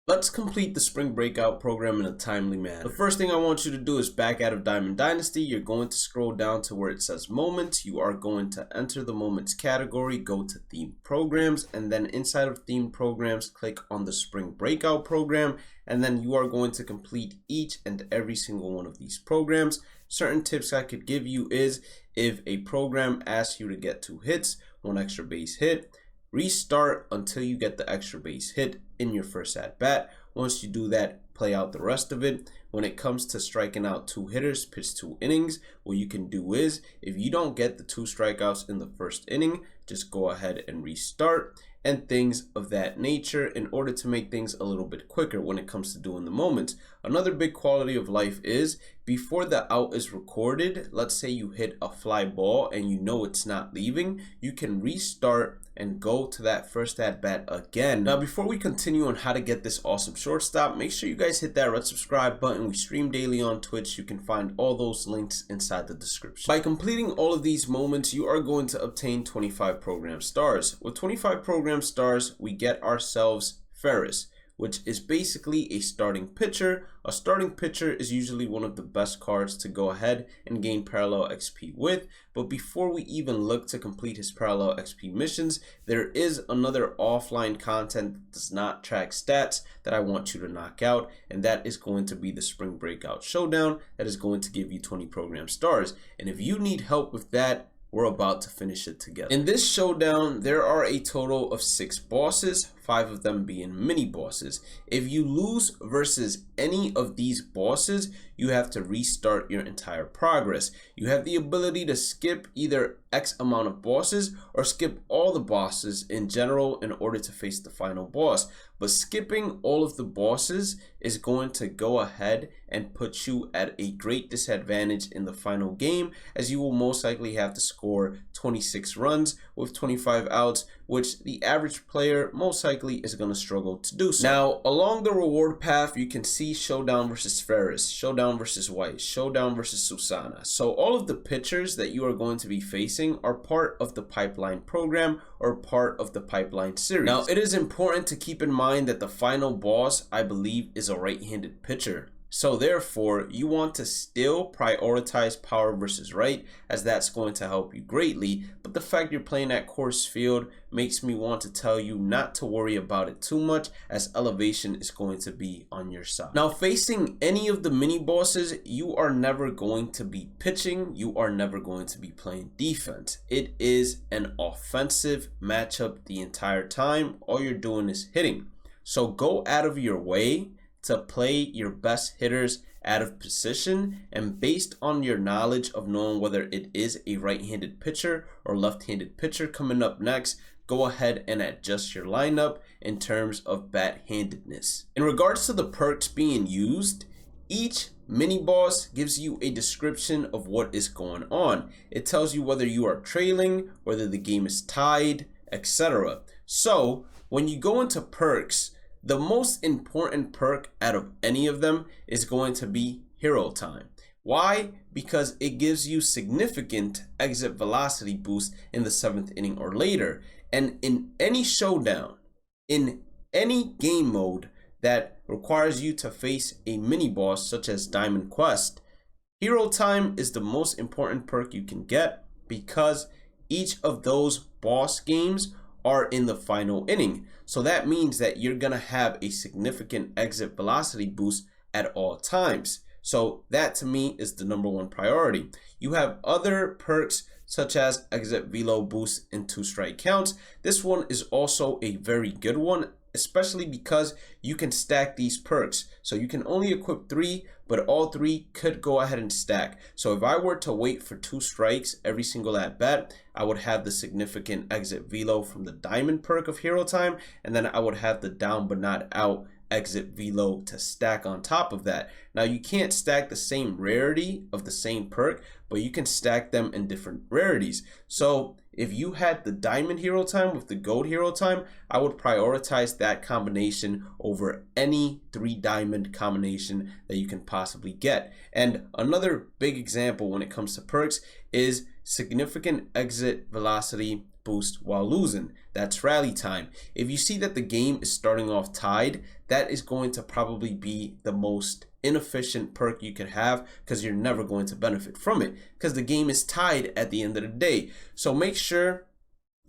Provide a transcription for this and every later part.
Let's complete the Spring Breakout program in a timely manner. The first thing I want you to do is back out of Diamond Dynasty. You're going to scroll down to where it says Moments. You are going to enter the Moments category, go to Theme Programs, and then inside of Theme Programs, click on the Spring Breakout program, and then you are going to complete each and every single one of these programs. Certain tips I could give you is if a program asks you to get 2 hits, 1 extra base hit, restart until you get the extra base hit in your first at bat. Once you do that, play out the rest of it. When it comes to striking out 2 hitters, pitch 2 innings, what you can do is if you don't get the 2 strikeouts in the first inning, just go ahead and restart and things of that nature in order to make things a little bit quicker when it comes to doing the moments. Another big quality of life is before the out is recorded, let's say you hit a fly ball and you know it's not leaving, you can restart and go to that first at bat again. Now, before we continue on how to get this awesome shortstop, make sure you guys hit that red subscribe button. We stream daily on Twitch. You can find all those links inside the description. By completing all of these moments, you are going to obtain 25 program stars. With 25 program stars, we get ourselves Ferris, which is basically a starting pitcher. A starting pitcher is usually one of the best cards to go ahead and gain parallel XP with. But before we even look to complete his parallel XP missions, there is another offline content that does not track stats that I want you to knock out, and that is going to be the Spring Breakout Showdown that is going to give you 20 program stars. And if you need help with that, we're about to finish it together. In this showdown, there are a total of 6 bosses, 5 of them being mini bosses. If you lose versus any of these bosses, you have to restart your entire progress. You have the ability to skip either X amount of bosses or skip all the bosses in general in order to face the final boss. But skipping all of the bosses is going to go ahead and put you at a great disadvantage in the final game, as you will most likely have to score 26 runs with 25 outs, which the average player most likely is going to struggle to do so. Now, along the reward path, you can see Showdown versus Ferris, Showdown versus White, Showdown versus Susana. So all of the pitchers that you are going to be facing are part of the Pipeline program or part of the Pipeline series. Now, it is important to keep in mind that the final boss, I believe, is a right-handed pitcher. So therefore, you want to still prioritize power versus right, as that's going to help you greatly. But the fact you're playing at Coors Field makes me want to tell you not to worry about it too much, as elevation is going to be on your side. Now, facing any of the mini bosses, you are never going to be pitching. You are never going to be playing defense. It is an offensive matchup the entire time. All you're doing is hitting. So go out of your way to play your best hitters out of position, and based on your knowledge of knowing whether it is a right-handed pitcher or left-handed pitcher coming up next, go ahead and adjust your lineup in terms of bat-handedness. In regards to the perks being used, each mini boss gives you a description of what is going on. It tells you whether you are trailing, whether the game is tied, etc. So when you go into perks, the most important perk out of any of them is going to be Hero Time. Why? Because it gives you significant exit velocity boost in the 7th inning or later. And in any showdown, in any game mode that requires you to face a mini boss such as Diamond Quest, Hero Time is the most important perk you can get, because each of those boss games are in the final inning. So that means that you're gonna have a significant exit velocity boost at all times. So that to me is the #1 priority. You have other perks such as exit velo boost in 2 strike counts. This one is also a very good one, especially because you can stack these perks. So you can only equip 3, but all 3 could go ahead and stack. So if I were to wait for 2 strikes every single at bat, I would have the significant exit velo from the diamond perk of Hero Time, and then I would have the down but not out exit velo to stack on top of that. Now, you can't stack the same rarity of the same perk, but you can stack them in different rarities. So if you had the diamond Hero Time with the gold Hero Time, I would prioritize that combination over any 3 diamond combination that you can possibly get. And another big example when it comes to perks is significant exit velocity boost while losing. That's rally time. If you see that the game is starting off tied, that is going to probably be the most inefficient perk you can have, because you're never going to benefit from it because the game is tied at the end of the day. So make sure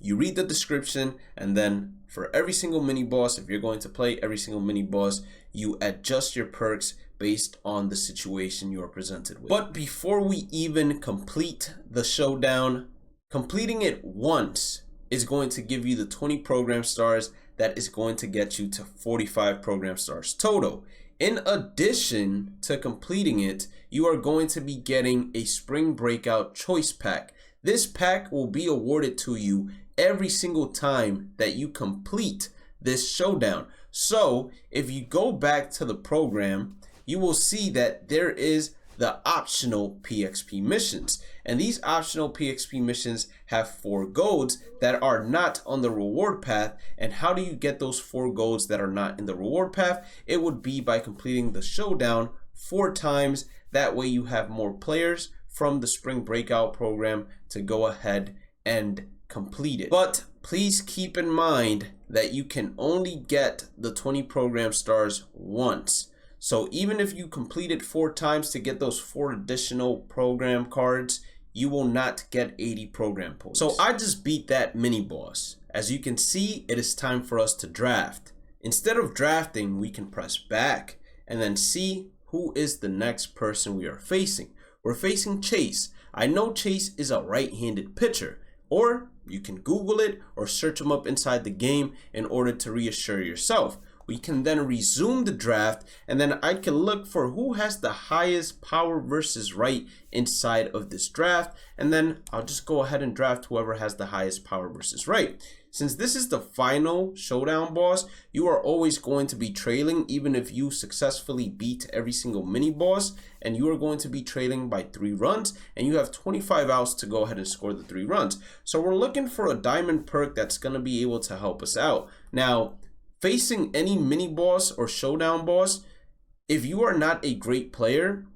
you read the description, and then for every single mini boss, if you're going to play every single mini boss, you adjust your perks based on the situation you are presented with. But before we even complete the showdown, completing it once is going to give you the 20 program stars. That is going to get you to 45 program stars total. In addition to completing it, you are going to be getting a Spring Breakout choice pack. This pack will be awarded to you every single time that you complete this showdown. So if you go back to the program, you will see that there is the optional PXP missions, and these optional PXP missions have 4 golds that are not on the reward path. And how do you get those 4 golds that are not in the reward path? It would be by completing the showdown 4 times. That way you have more players from the Spring Breakout program to go ahead and complete it. But please keep in mind that you can only get the 20 program stars once. So even if you complete it 4 times to get those 4 additional program cards, you will not get 80 program points. So I just beat that mini boss. As you can see, it is time for us to draft. Instead of drafting, we can press back and then see who is the next person we are facing. We're facing Chase. I know Chase is a right-handed pitcher, or you can Google it or search him up inside the game in order to reassure yourself. We can then resume the draft, and then I can look for who has the highest power versus right inside of this draft, and then I'll just go ahead and draft whoever has the highest power versus right. Since this is the final showdown boss, you are always going to be trailing even if you successfully beat every single mini boss, and you are going to be trailing by 3 runs, and you have 25 outs to go ahead and score the 3 runs. So we're looking for a diamond perk that's going to be able to help us out. Now, facing any mini boss or showdown boss, if you are not a great player,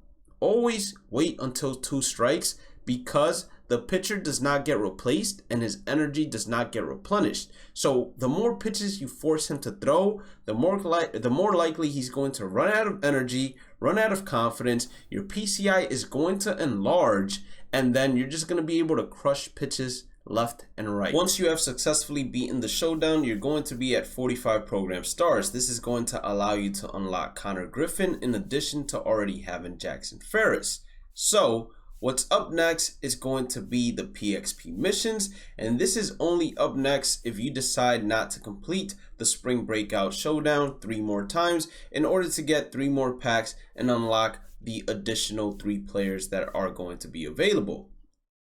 always wait until 2 strikes, because the pitcher does not get replaced and his energy does not get replenished. So the more pitches you force him to throw, the more likely he's going to run out of energy, run out of confidence. Your PCI is going to enlarge, and then you're just going to be able to crush pitches left and right. Once you have successfully beaten the showdown, you're going to be at 45 program stars. This is going to allow you to unlock Connor Griffin in addition to already having Jackson Ferris. So what's up next is going to be the PXP missions, and this is only up next if you decide not to complete the Spring Breakout showdown 3 more times in order to get 3 more packs and unlock the additional 3 players that are going to be available.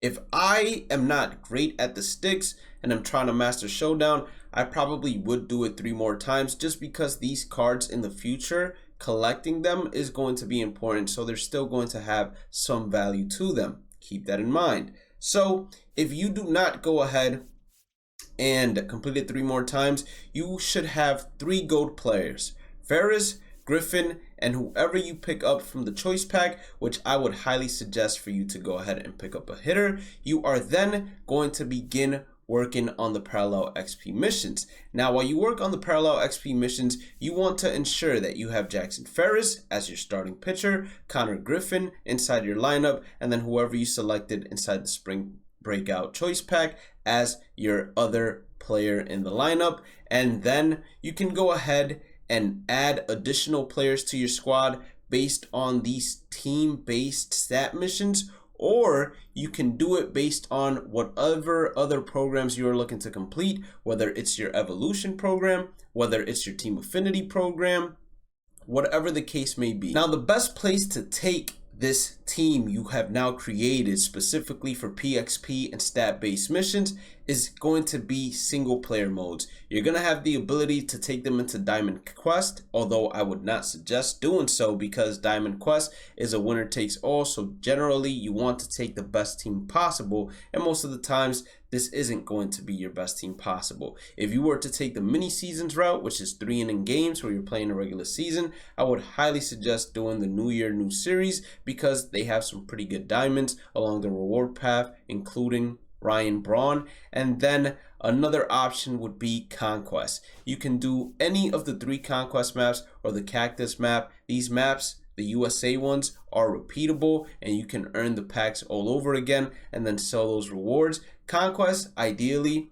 If I am not great at the sticks and I'm trying to master showdown, I probably would do it 3 more times, just because these cards in the future, collecting them is going to be important. So they're still going to have some value to them. Keep that in mind. So if you do not go ahead and complete it 3 more times, you should have 3 gold players: Ferris, Griffin, and whoever you pick up from the choice pack, which I would highly suggest for you to go ahead and pick up a hitter. You are then going to begin working on the parallel XP missions. Now, while you work on the parallel XP missions, you want to ensure that you have Jackson Ferris as your starting pitcher, Connor Griffin inside your lineup, and then whoever you selected inside the Spring Breakout choice pack as your other player in the lineup. And then you can go ahead and add additional players to your squad based on these team-based stat missions, or you can do it based on whatever other programs you are looking to complete, whether it's your evolution program, whether it's your team affinity program, whatever the case may be. Now, the best place to take this team you have now created specifically for PXP and stat-based missions is going to be single player modes. You're going to have the ability to take them into Diamond Quest, although I would not suggest doing so because Diamond Quest is a winner takes all. So generally you want to take the best team possible, and most of the times this isn't going to be your best team possible. If you were to take the mini seasons route, which is 3 inning games where you're playing a regular season, I would highly suggest doing the New Year New Series because they have some pretty good diamonds along the reward path, including Ryan Braun. And then another option would be Conquest. You can do any of the 3 Conquest maps or the Cactus map. These maps, the USA ones, are repeatable and you can earn the packs all over again and then sell those rewards. Conquest, ideally,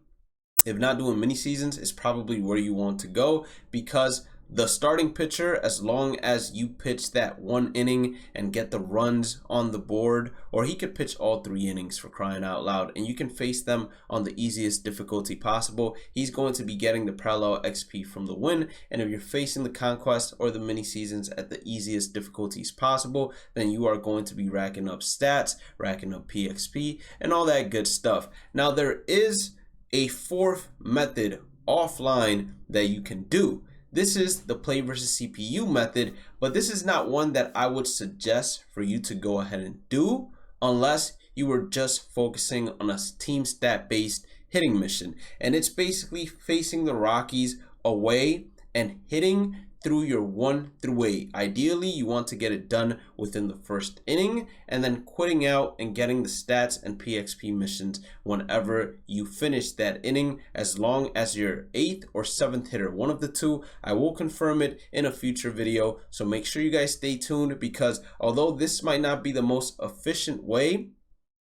if not doing mini seasons, is probably where you want to go, because the starting pitcher, as long as you pitch that 1 inning and get the runs on the board, or he could pitch all 3 innings for crying out loud, and you can face them on the easiest difficulty possible, he's going to be getting the parallel XP from the win. And if you're facing the Conquest or the mini seasons at the easiest difficulties possible, then you are going to be racking up stats, racking up PXP, and all that good stuff. Now, there is a 4th method offline that you can do. This is the play versus CPU method, but this is not one that I would suggest for you to go ahead and do unless you were just focusing on a team stat based hitting mission. And it's basically facing the Rockies away and hitting through your 1 through 8. Ideally, you want to get it done within the 1st inning and then quitting out and getting the stats and PXP missions whenever you finish that inning, as long as you're 8th or 7th hitter, one of the 2. I will confirm it in a future video, so make sure you guys stay tuned, because although this might not be the most efficient way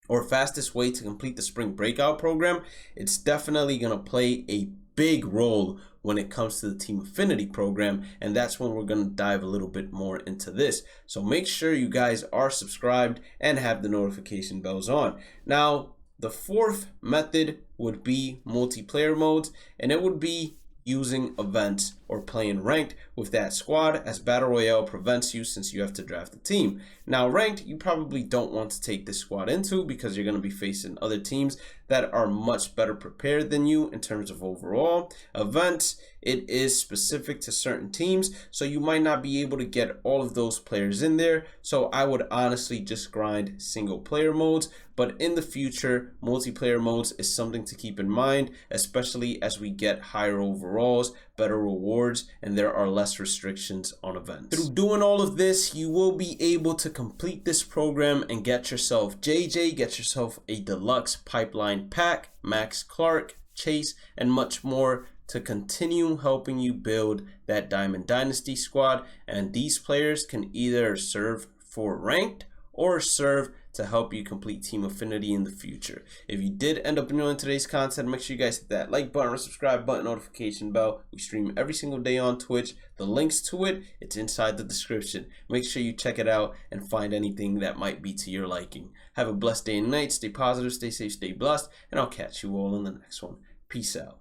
or fastest way to complete the spring breakout program, it's definitely going to play a big role when it comes to the team affinity program, and that's when we're going to dive a little bit more into this. So make sure you guys are subscribed and have the notification bells on. Now, the 4th method would be multiplayer modes, and it would be using events or playing ranked with that squad, as Battle Royale prevents you since you have to draft a team. Now, ranked, you probably don't want to take this squad into, because you're going to be facing other teams that are much better prepared than you in terms of overall. Events, it is specific to certain teams, so you might not be able to get all of those players in there. So I would honestly just grind single player modes, but in the future, multiplayer modes is something to keep in mind, especially as we get higher overalls, better rewards, and there are less restrictions on events. Through doing all of this, you will be able to complete this program and get yourself JJ, get yourself a deluxe pipeline pack, Max Clark, Chase, and much more to continue helping you build that Diamond Dynasty squad. And these players can either serve for ranked or serve to help you complete team affinity in the future. If you did end up enjoying today's content, make sure you guys hit that like button or subscribe button, notification bell. We stream every single day on Twitch. The links to it, it's inside the description. Make sure you check it out and find anything that might be to your liking. Have a blessed day and night. Stay positive, stay safe, stay blessed, and I'll catch you all in the next one. Peace out.